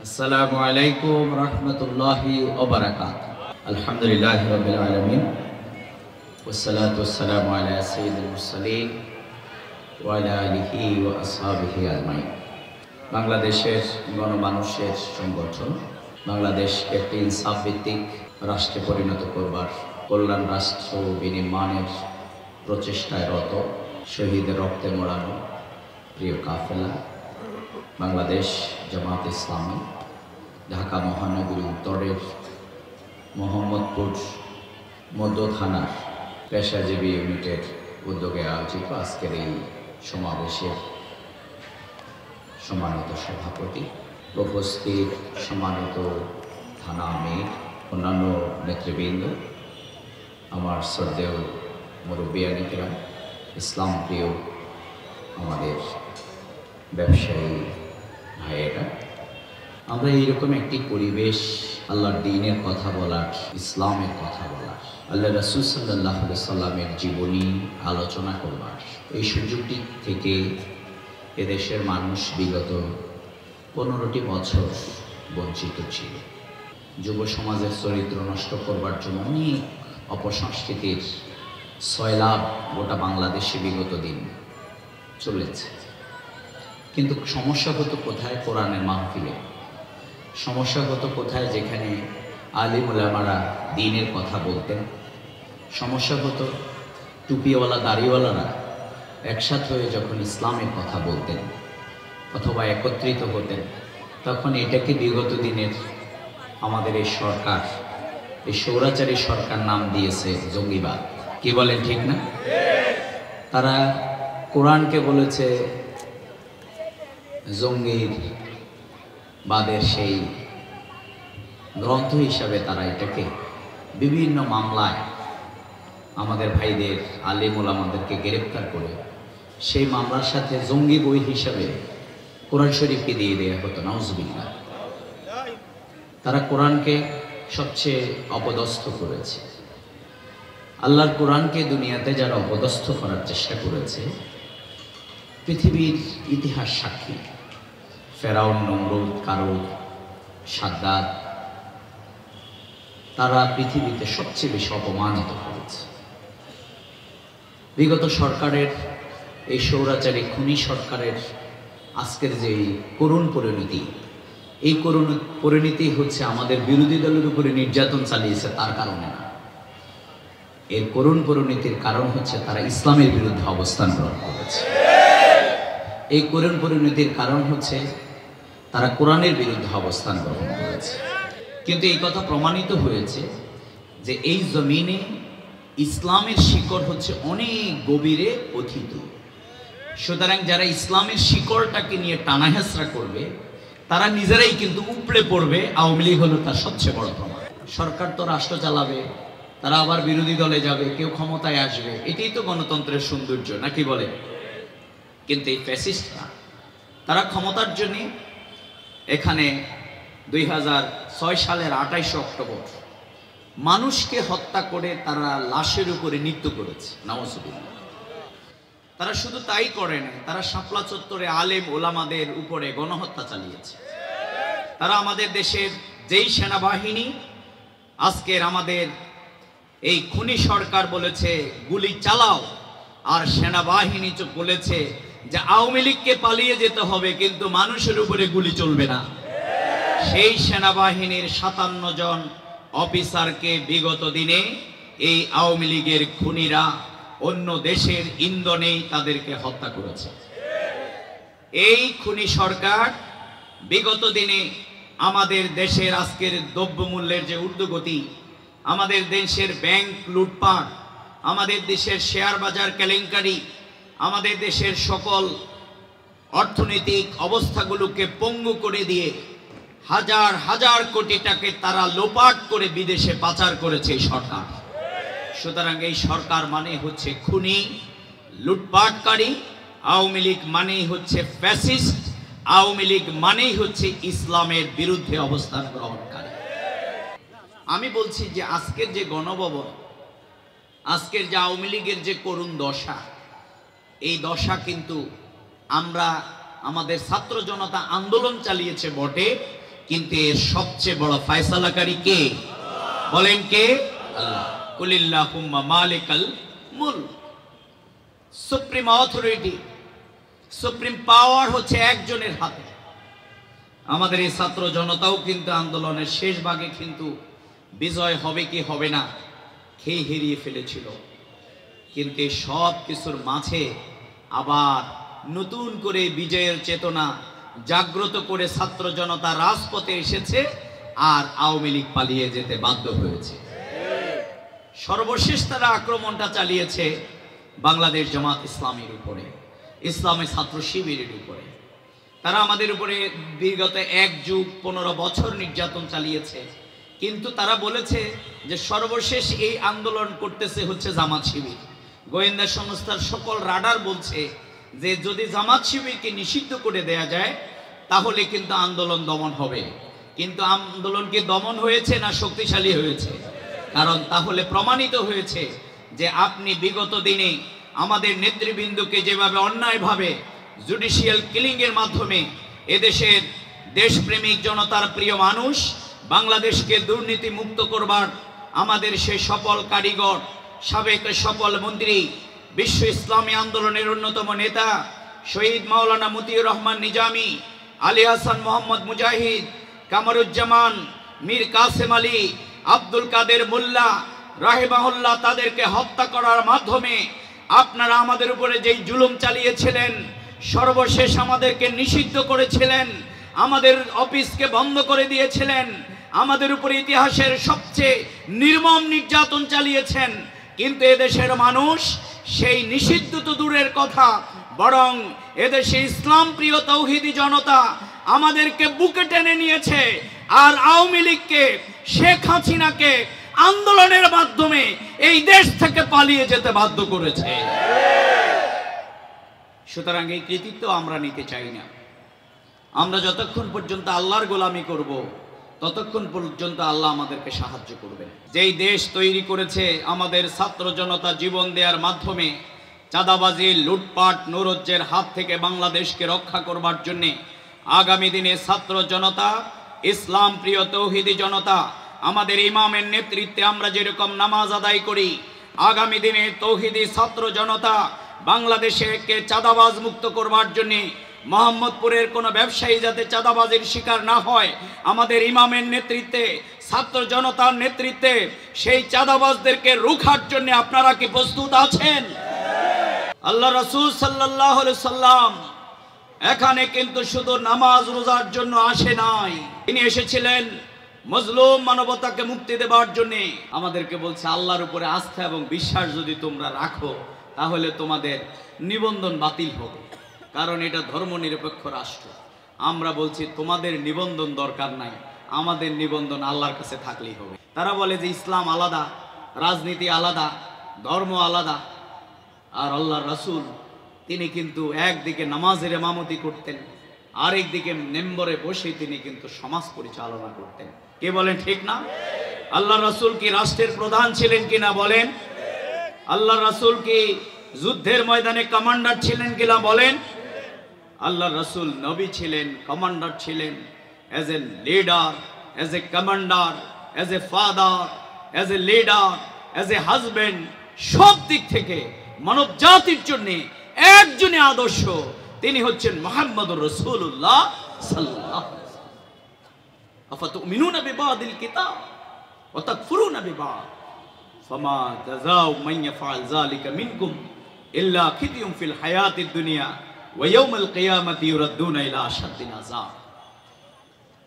আসসালামু আলাইকুম রহমতুল্লাহি ওয়া বারাকাতুহু। আলহামদুলিল্লাহি রাব্বিল আলামিন ওয়াসসালাতু ওয়াসসালামু আলা সাইয়্যিদিল মুরসালিন ওয়া আলা আলিহি ওয়া আসহাবিহি আজমাইন। বাংলাদেশের গণমানুষের সংগঠন বাংলাদেশকে একটি ইনসাফ ভিত্তিক রাষ্ট্রে পরিণত করবার, কল্যাণ রাষ্ট্র বিনির্মাণের প্রচেষ্টায় রত শহীদের রক্তে মোড়ানো প্রিয় কাফেলা বাংলাদেশ জামাত ইসলামী ঢাকা মহানগরী উত্তরের মোহাম্মদপুর মধ্য থানার পেশাজীবী ইউনিটের উদ্যোগে আয়োজিত আজকের এই সমাবেশের সম্মানিত সভাপতি, উপস্থিত সম্মানিত থানা আমির, অন্যান্য নেতৃবৃন্দ, আমার শ্রদ্ধেয় মুরব্বিয়ানিকেরা, ইসলাম প্রিয় আমাদের ব্যবসায়ী ভাইয়েরা, আমরা এইরকম একটি পরিবেশ আল্লাহর দ্বীনের কথা বলার, ইসলামের কথা বলার, আল্লাহ রাসূল সাল্লাল্লাহু আলাইহি সাল্লামের জীবনী আলোচনা করবার এই সুযোগটি থেকে এদেশের মানুষ বিগত 15টি বছর বঞ্চিত ছিল। যুব সমাজের চরিত্র নষ্ট করবার জন্য অনেক অপসংস্কৃতির সয়লাভ গোটা বাংলাদেশে বিগত দিন চলেছে। কিন্তু সমস্যা হতো কোথায়? কোরআনের মাহফিলে। সমস্যা হতো কোথায়? যেখানে আলিম উলামারা দ্বীনের কথা বলতেন। সমস্যা হতো টুপিওয়ালা দাড়িওয়ালারা একসাথে হয়ে যখন ইসলামের কথা বলতেন অথবা একত্রিত হতেন, তখন এটাকে বিগত দিনের আমাদের এই সরকার, এই স্বৈরাচারী সরকার নাম দিয়েছে জঙ্গিবাদ। কি বলেন, ঠিক না? তারা কোরআনকে বলেছে জঙ্গিবাদের সেই গ্রন্থ হিসাবে। তারা এটাকে বিভিন্ন মামলায় আমাদের ভাইদের আলিম ওলামাদেরকে গ্রেফতার করে সেই মামলার সাথে জঙ্গি বই হিসাবে কোরআন শরীফকে দিয়ে দেওয়া হতো। নাউজুবিল্লাহ। তারা কোরআনকে সবচেয়ে অপদস্থ করেছে। আল্লাহর কোরআনকে দুনিয়াতে যারা অপদস্থ করার চেষ্টা করেছে, পৃথিবীর ইতিহাস সাক্ষী। ফেরাউন, নমরুদ, কারুন, সাদ্দাত, তারা পৃথিবীতে সবচেয়ে বেশি অপমানিত করেছে। বিগত সরকারের এই স্বৈরাচারী খুনি সরকারের আজকের যে করুণ পরিণতি, এই করুণ পরিণতি হচ্ছে আমাদের বিরোধী দলের উপরে নির্যাতন চালিয়েছে তার কারণে না। এর করুণ পরিণতির কারণ হচ্ছে তারা ইসলামের বিরুদ্ধে অবস্থান গ্রহণ করেছে। এই করুণ পরিণতির কারণ হচ্ছে তারা কোরআনের বিরুদ্ধে অবস্থান গ্রহণ করেছে। কিন্তু এই কথা প্রমাণিত হয়েছে যে এই জমিনে ইসলামের শিকড় হচ্ছে অনেক গভীরে পথিত। সুতরাং যারা ইসলামের শিকড়টাকে নিয়ে টানাহেঁচড়া করবে তারা নিজেরাই কিন্তু উপড়ে পড়বে। আওয়ামী লীগ হলো তার সবচেয়ে বড় প্রমাণ। সরকার তো রাষ্ট্র চালাবে, তারা আবার বিরোধী দলে যাবে, কেউ ক্ষমতায় আসবে। এটাই তো গণতন্ত্রের সৌন্দর্য, নাকি বলে? কিন্তু এই ফ্যাসিস্টরা তারা ক্ষমতার জন্য এখানে 2006 সালের 28 অক্টোবর মানুষকে হত্যা করে তারা লাশের উপরে নৃত্য করেছে। নাউজুবিল্লাহ। তারা শুধু তাই করে না, তারা শাপলা চত্বরে আলেম ওলামাদের উপরে গণহত্যা চালিয়েছে। তারা আমাদের দেশের যেই সেনাবাহিনী আজকের আমাদের এই খুনি সরকার বলেছে গুলি চালাও, আর সেনাবাহিনী বলেছে যে আওয়ামী লীগকে পালিয়ে যেতে হবে কিন্তু মানুষের উপরে গুলি চলবে না। সেই সেনাবাহিনীর 57 জন অফিসারকে বিগত দিনে এই আওয়ামী লীগের খুনিরা অন্য দেশের ইন্ধনেই তাদেরকে হত্যা করেছে। এই খুনি সরকার বিগত দিনে আমাদের দেশের আজকের দ্রব্যমূল্যের যে ঊর্ধ্বগতি, আমাদের দেশের ব্যাংক লুটপাট, আমাদের দেশের শেয়ার বাজার কেলেঙ্কারি, আমাদের দেশের সকল অর্থনৈতিক অবস্থাগুলোকে পঙ্গু করে দিয়ে হাজার হাজার কোটি টাকা তারা লোপাট করে বিদেশে পাচার করেছে এই সরকার। সুতরাং এই সরকার মানে হচ্ছে খুনি, লুটপাটকারী। আওয়ামী লীগ মানেই হচ্ছে ফ্যাসিস্ট। আওয়ামী লীগ মানেই হচ্ছে ইসলামের বিরুদ্ধে অবস্থান গ্রহণকারী। আমি বলছি যে আজকের যে গণভবন, আজকের যে আওয়ামী লীগের যে করুণ দশা, এই দশা কিন্তু আমরা আমাদের ছাত্র জনতা আন্দোলন চালিয়েছে বটে, কিন্তু এর সবচেয়ে বড় ফয়সালাকারী কে? বলেন কে? আল্লাহ। কুলিল্লাহুম্মা মালিকাল মুলক। সুপ্রিম অথরিটি, সুপ্রিম পাওয়ার হচ্ছে একজনের হাতে। আমাদের এই ছাত্র জনতাও কিন্তু আন্দোলনের শেষ ভাগে কিন্তু বিজয় হবে কি হবে না খেয়ে হেরিয়ে ফেলেছিল, কিন্তু সব কিছুর মাঝে আবার নতুন করে বিজয়ের চেতনা জাগ্রত করে ছাত্র জনতা রাজপথে এসেছে, আর আওয়ামী লীগ পালিয়ে যেতে বাধ্য হয়েছে। সর্বশেষ তারা আক্রমণটা চালিয়েছে বাংলাদেশ জামাত ইসলামীর উপরে, ইসলামী ছাত্র শিবিরের উপরে। তারা আমাদের উপরে বিগত 1 যুগ 15 বছর নির্যাতন চালিয়েছে, কিন্তু তারা বলেছে যে সর্বশেষ এই আন্দোলন করতেছে হচ্ছে জামাত শিবির। গোয়েন্দা সংস্থার সকল রাডার বলছে যে যদি জামাত শিবিরকে নিষিদ্ধ করে দেয়া যায় তাহলে কিন্তু আন্দোলন দমন হবে। কিন্তু আন্দোলন কি দমন হয়েছে না শক্তিশালী হয়েছে? কারণ তাহলে প্রমাণিত হয়েছে যে আপনি বিগত দিনে আমাদের নেতৃবৃন্দকে যেভাবে অন্যায়ভাবে জুডিশিয়াল কিলিং এর মাধ্যমে এদেশের দেশপ্রেমিক জনতার প্রিয় মানুষ বাংলাদেশকে দুর্নীতি মুক্ত করবার আমাদের সেই সফল কারিগর, সাবেক সফল মন্ত্রী, বিশ্ব ইসলামী আন্দোলনের অন্যতম নেতা শহীদ মাওলানা মতিউর রহমান নিজামী, আলী হাসান মোহাম্মদ মুজাহিদ, কামরুজ্জামান, মীর কাসেম আলী, আব্দুল কাদের মোল্লা রাহিমাহুল্লাহ, তাদেরকে হত্যা করার মাধ্যমে আপনারা আমাদের উপরে যেই জুলুম চালিয়েছিলেন, সর্বশেষ আমাদেরকে নিষিদ্ধ করেছিলেন, আমাদের অফিসকে বন্ধ করে দিয়েছিলেন, আমাদের উপরে ইতিহাসের সবচেয়ে নির্মম নির্যাতন চালিয়েছেন। কিন্তু এদেশের মানুষ সেই নিষিদ্ধ তো দূরের কথা, বরং এদেশে ইসলাম প্রিয় তৌহিদি জনতা আমাদেরকে বুকে টেনে নিয়েছে, আর আওয়ামী লীগকে, শেখ হাসিনাকে আন্দোলনের মাধ্যমে এই দেশ থেকে পালিয়ে যেতে বাধ্য করেছে। সুতরাং এই কৃতিত্ব আমরা নিতে চাই না। আমরা যতক্ষণ পর্যন্ত আল্লাহর গোলামি করব ততক্ষণ পর্যন্ত আল্লাহ আমাদেরকে সাহায্য করবেন। যেই দেশ তৈরি করেছে আমাদের ছাত্র জনতা জীবন দেওয়ার মাধ্যমে চাঁদাবাজি, লুটপাট, নৈরাজ্যের হাত থেকে বাংলাদেশকে রক্ষা করবার জন্যে আগামী দিনে ছাত্র জনতা, ইসলাম প্রিয় তৌহিদি জনতা, আমাদের ইমামের নেতৃত্বে আমরা যেরকম নামাজ আদায় করি, আগামী দিনে তৌহিদি ছাত্র জনতা বাংলাদেশকে চাঁদাবাজ মুক্ত করবার জন্যে, মোহাম্মদপুরের কোনো ব্যবসায়ী যাতে চাঁদাবাজির শিকার না হয়, আমাদের ইমামের নেতৃত্বে, ছাত্র জনতার নেতৃত্বে সেই চাঁদাবাজদেরকে রুখার জন্য আপনারা কি প্রস্তুত আছেন? আল্লাহ রাসূল সাল্লাল্লাহু আলাইহি সাল্লাম এখানে কিন্তু শুধু নামাজ রোজার জন্য আসে নাই, তিনি এসেছিলেন মজলুম মানবতাকে মুক্তি দেবার জন্য। আমাদেরকে বলছে আল্লাহর উপরে আস্থা এবং বিশ্বাস যদি তোমরা রাখো তাহলে তোমাদের নিবন্ধন বাতিল হবে, কারণ এটা ধর্মনিরপেক্ষ রাষ্ট্র। আমরা বলছি তোমাদের নিবন্ধন দরকার নাই, আমাদের নিবন্ধন আল্লাহর কাছে থাকলেই হবে। তারা বলে যে ইসলাম আলাদা, রাজনীতি আলাদা, ধর্ম আলাদা। আর আল্লাহর রাসূল তিনি কিন্তু একদিকে নামাজের ইমামতি করতেন, আরেকদিকে মেম্বরে বসে তিনি কিন্তু সমাজ পরিচালনা করতেন। কে বলেন ঠিক না? আল্লাহ রাসূল কি রাষ্ট্রের প্রধান ছিলেন কিনা বলেন? আল্লাহ রাসূল কি যুদ্ধের ময়দানে কমান্ডার ছিলেন কিনা বলেন? আল্লাহ রাসূল নবী ছিলেন, কমান্ডার ছিলেন, as a leader, as a commander, as a father, as a leader, as a husband, সব দিক থেকে মানব জাতির জন্য একজনই আদর্শ, তিনি হচ্ছেন মুহাম্মদুর রাসূলুল্লাহ সাল্লাল্লাহু আলাইহি ওয়াসাল্লাম। আফাতুমিনুনা বিবাদিল কিতাব ওয়া তাকফুরুনা বিবাদ ফামা জাযাউ মান ইয়াফআল যালিকা মিনকুম ইল্লা খিzyun ফিল হায়াতিদ দুনিয়া ওয়া ইয়াউমাল কিয়ামাতি ইউরাদ্দুনা ইলা আশাদ্দিল আযাব।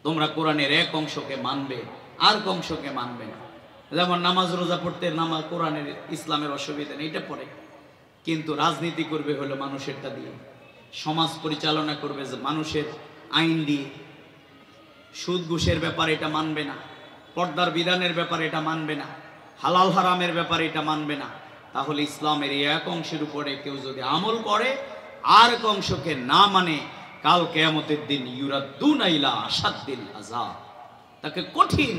তোমরা কোরআনের এক অংশকে মানবে আর এক অংশকে মানবে না। যেমন নামাজ রোজা পড়তে নামাজ কোরআনের ইসলামের অসুবিধা নেই, এটা পড়ে, কিন্তু রাজনীতি করবে হলো মানুষেরটা দিয়ে, সমাজ পরিচালনা করবে যে মানুষের আইন দিয়ে, সুদ ঘুষের ব্যাপারে এটা মানবে না, পর্দার বিধানের ব্যাপারে এটা মানবে না, হালাল হারামের ব্যাপারে এটা মানবে না। তাহলে ইসলামের এই এক অংশের উপরে কেউ যদি আমল করে আর এক অংশকে না মানে, কাল কিয়ামতের দিন ইউরাদ্দুনা ইলা আশাদ্দিল আযাব, তাকে কঠিন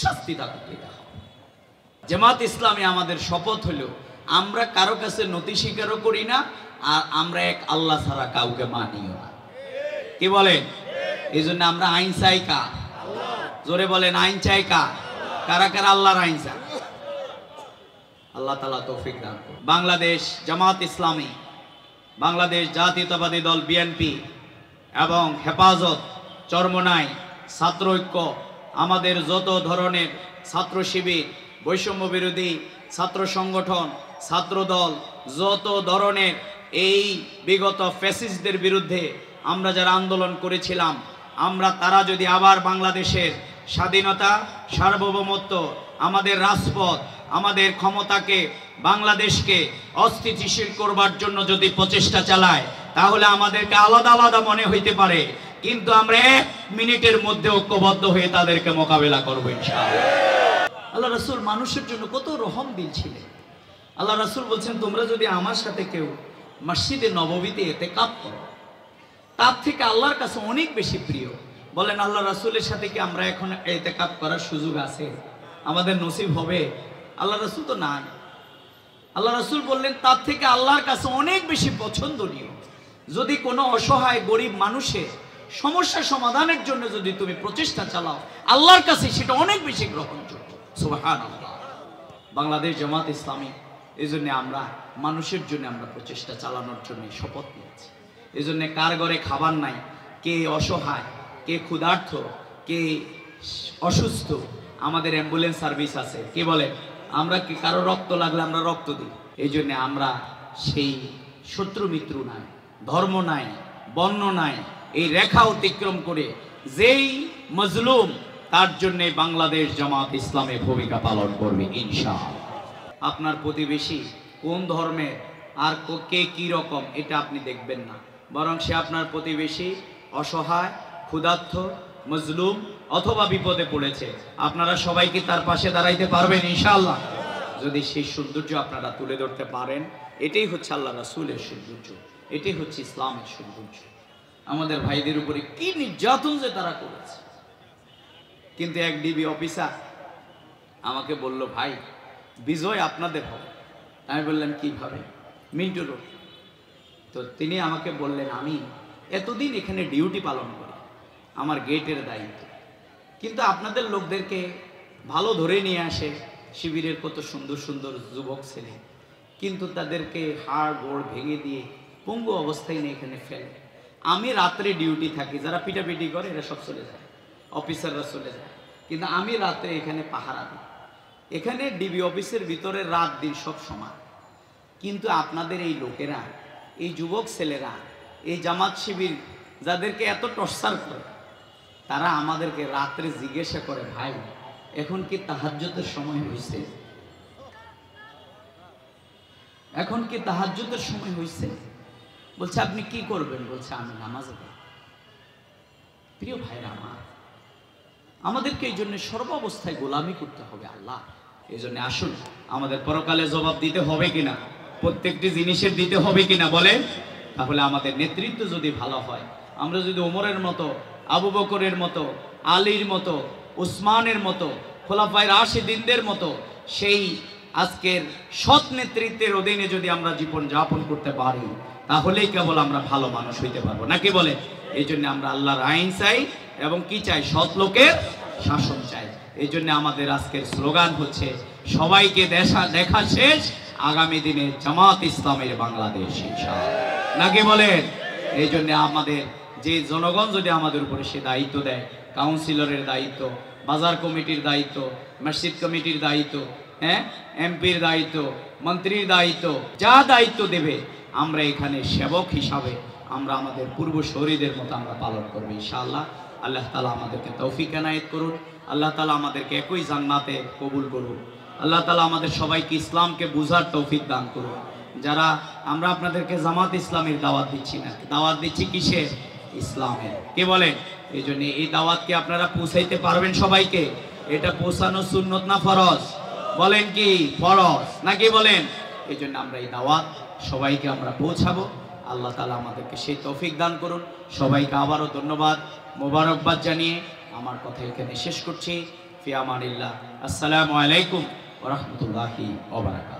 শাস্তি দান করা হবে। জামাত ইসলামী আমাদের শপথ হলো আমরা কারো কাছে নতি স্বীকারও করি না, আর আমরা এক আল্লাহ ছাড়া কাউকে মানিও না। কি বলেন? এই জন্য আমরা আইন চাই কার? জোরে বলেন আইন চাই কার? কারা কারা আল্লাহর আইন চায়? আল্লাহ তাআলা তৌফিক দান করুন। বাংলাদেশ জামাত ইসলামী, বাংলাদেশ জাতীয়তাবাদী দল বিএনপি এবং হেফাজত, চরমোনাই, ছাত্র ঐক্য, আমাদের যত ধরনের ছাত্র শিবির, বৈষম্য বিরোধী ছাত্র সংগঠন, ছাত্র দল, যত ধরনের এই বিগত ফ্যাসিস্টদের বিরুদ্ধে আমরা যারা আন্দোলন করেছিলাম, আমরা তারা যদি আবার বাংলাদেশের স্বাধীনতা, সার্বভৌমত্ব, আমাদের রাজপথ, আমাদের ক্ষমতাকে, বাংলাদেশকে অস্থিতিশীল করবার জন্য যদি প্রচেষ্টা চালায়, তাহলে আমাদেরকে আলাদা আলাদা মনে হইতে পারে, কিন্তু আমরা 1 মিনিটের মধ্যে ঐক্যবদ্ধ হয়ে তাদেরকে মোকাবেলা করবো ইনশাআল্লাহ। আল্লাহ রাসূল মানুষের জন্য কত রহম দিল ছিলেন। আল্লাহ রাসূল বলছেন, তোমরা যদি আমার সাথে কেউ মসজিদে নববীতে ইতিকাফ করো, তার থেকে আল্লাহর কাছে অনেক বেশি প্রিয়। বলেন আল্লাহ রাসূলের সাথে কি আমরা এখন ইতিকাফ করার সুযোগ আছে? আমাদের নসিব হবে? আল্লাহ রাসূল তো না। আল্লাহ রাসূল বললেন তার থেকে আল্লাহর কাছে অনেক বেশি পছন্দনীয় যদি কোনো অসহায় গরিব মানুষের সমস্যা সমাধানের জন্য যদি তুমি প্রচেষ্টা চালাও, আল্লাহর কাছে সেটা অনেক বেশি গ্রহণযোগ্য। সুবহানাল্লাহ। বাংলাদেশ জামাত ইসলামী এই জন্য আমরা মানুষের জন্য আমরা প্রচেষ্টা চালানোর জন্য শপথ নিয়েছি। এই জন্য কার ঘরে খাবার নাই, কে অসহায়, কে ক্ষুধার্ত, কে অসুস্থ, আমাদের অ্যাম্বুলেন্স সার্ভিস আছে। কে বলে আমরা কি কারো রক্ত লাগলে আমরা রক্ত দিই। এই জন্য আমরা সেই শত্রু মিত্র নাই, ধর্ম নাই, বর্ণ নাই, এই রেখা অতিক্রম করে যেই মজলুম তার জন্য বাংলাদেশ জামাত ইসলামে ভূমিকা পালন করবে ইনশাআল্লাহ। আপনার প্রতিবেশী কোন ধর্মের আর কে কি রকম এটা আপনি দেখবেন না, বরং সে আপনার প্রতিবেশী অসহায়, ক্ষুধার্ত, মজলুম অথবা বিপদে পড়েছে, আপনারা সবাই কি তার পাশে দাঁড়াইতে পারবেন ইনশাআল্লাহ? যদি সেই সৌন্দর্য আপনারা তুলে ধরতে পারেন, এটাই হচ্ছে আল্লাহ রাসূলের সৌন্দর্য, এটাই হচ্ছে ইসলামের সৌন্দর্য। আমাদের ভাইদের উপরে কি নির্যাতন যে তারা করেছে। কিন্তু এক ডিবি অফিসার আমাকে বলল, ভাই বিজয় আপনাদের হবে। আমি বললাম কিভাবে? মিন্টু রোড। তো তিনি আমাকে বললেন, আমি এতদিন এখানে ডিউটি পালন করি, আমার গেটের দায়িত্ব, কিন্তু আপনাদের লোকদেরকে ভালো ধরে নিয়ে আসে শিবিরের কত সুন্দর সুন্দর যুবক ছেলে, কিন্তু তাদেরকে হাড় গোড় ভেঙে দিয়ে পঙ্গু অবস্থায় নিয়ে এখানে ফেলে। আমি রাত্রে ডিউটি থাকি, যারা পিটাপিটি করে এরা সব চলে যায়, অফিসাররা চলে যায়, কিন্তু আমি রাত্রে এখানে পাহারা দিই। এখানে ডিবি অফিসের ভিতরে রাত দিন সব সমান। কিন্তু আপনাদের এই লোকেরা, এই যুবক ছেলেরা, এই জামাত শিবির যাদেরকে এত টর্চার করে, তারা আমাদেরকে রাত্রে জিজ্ঞাসা করে, ভাই এখন কি তাহাজ্জুদের সময় হয়েছে? এখন কি তাহাজ্জুদের সময় হয়েছে? বলছে আপনি কি করবেন? বলছে আমি নামাজ পড়ব। প্রিয় ভাইরা আমার, আমাদেরকে এই জন্য সর্বাবস্থায় গোলামি করতে হবে আল্লাহ। এই জন্য আসুন, আমাদের পরকালে জবাব দিতে হবে কিনা, প্রত্যেকটি জিনিসের দিতে হবে কিনা বলেন। তাহলে আমাদের নেতৃত্ব যদি ভালো হয়, আমরা যদি ওমরের মতো, আবু বকরের মতো, আলীর মতো, উসমানের মতো, খোলাফায়ে রাশিদিনদের মতো সেই আজকের সৎ নেতৃত্বের অধীনে যদি আমরা জীবন যাপন করতে পারি, তাহলেই কেবল আমরা ভালো মানুষ হইতে পারবো, নাকি বলে? এই জন্য আমরা আল্লাহর আইন চাই এবং কি চাই? সৎ লোকের শাসন চাই। এই জন্য আমাদের আজকের স্লোগান হচ্ছে, সবাইকে দেখা শেষ, আগামী দিনে জামাত ইসলামের বাংলাদেশ ইনশাআল্লাহ, নাকি বলেন? এই জন্য আমাদের যে জনগণ যদি আমাদের উপরে সে দায়িত্ব দেয়, কাউন্সিলরের দায়িত্ব, বাজার কমিটির দায়িত্ব, মসজিদ কমিটির দায়িত্ব, এমপির দায়িত্ব, মন্ত্রীর দায়িত্ব, যা দায়িত্ব দেবে আমরা এখানে সেবক হিসাবে আমরা আমাদের পূর্বসূরীদের মতো আমরা পালন করবো ইনশাআল্লাহ। আল্লাহ তাআলা আমাদেরকে তৌফিক এনায়েত করুন, আল্লাহ তাআলা আমাদেরকে একই জান্নাতে কবুল করুন, আল্লাহ তাআলা আমাদের সবাইকে ইসলামকে বুঝার তৌফিক দান করুন। যারা আমরা আপনাদেরকে জামাত ইসলামের দাওয়াত দিচ্ছি না, দাওয়াত দিচ্ছি কিসের? ইসলামের। কে বলেন? এই জন্য এই দাওয়াতকে আপনারা পৌঁছাইতে পারবেন সবাইকে? এটা পৌঁছানো সুন্নত না ফরজ? বলেন কি ফরজ নাকি বলেন? এই জন্য আমরা এই দাওয়াত সবাইকে আমরা পৌঁছাবো। আল্লাহ তাআলা আমাদেরকে সেই তৌফিক দান করুন। সবাইকে আবারও ধন্যবাদ, মোবারকবাদ জানিয়ে আমার কথা এখানে শেষ করছি। ফি আমানিল্লাহ। আসসালামু আলাইকুম ওয়া রাহমাতুল্লাহি ওয়া বারাকাতুহু।